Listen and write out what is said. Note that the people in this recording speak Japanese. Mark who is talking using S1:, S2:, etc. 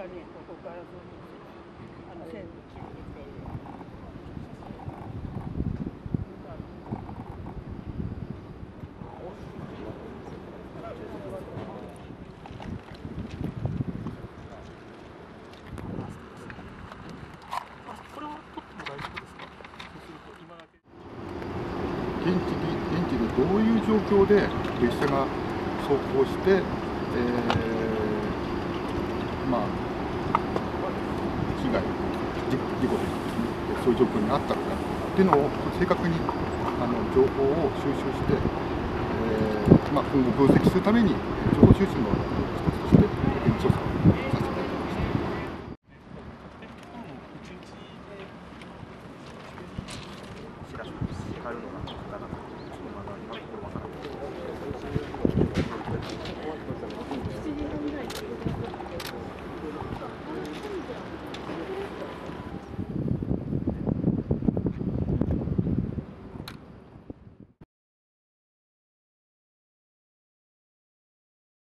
S1: かにここから線路切ってきている。
S2: 現地でどういう状況で列車が走行して、被害、事故というかですね、そういう状況になったのかっていうのを正確に情報を収集して、今後分析するために情報収集の一つとして調査をさせていただきました。
S3: 知らせるのがなかなかちょっとまだ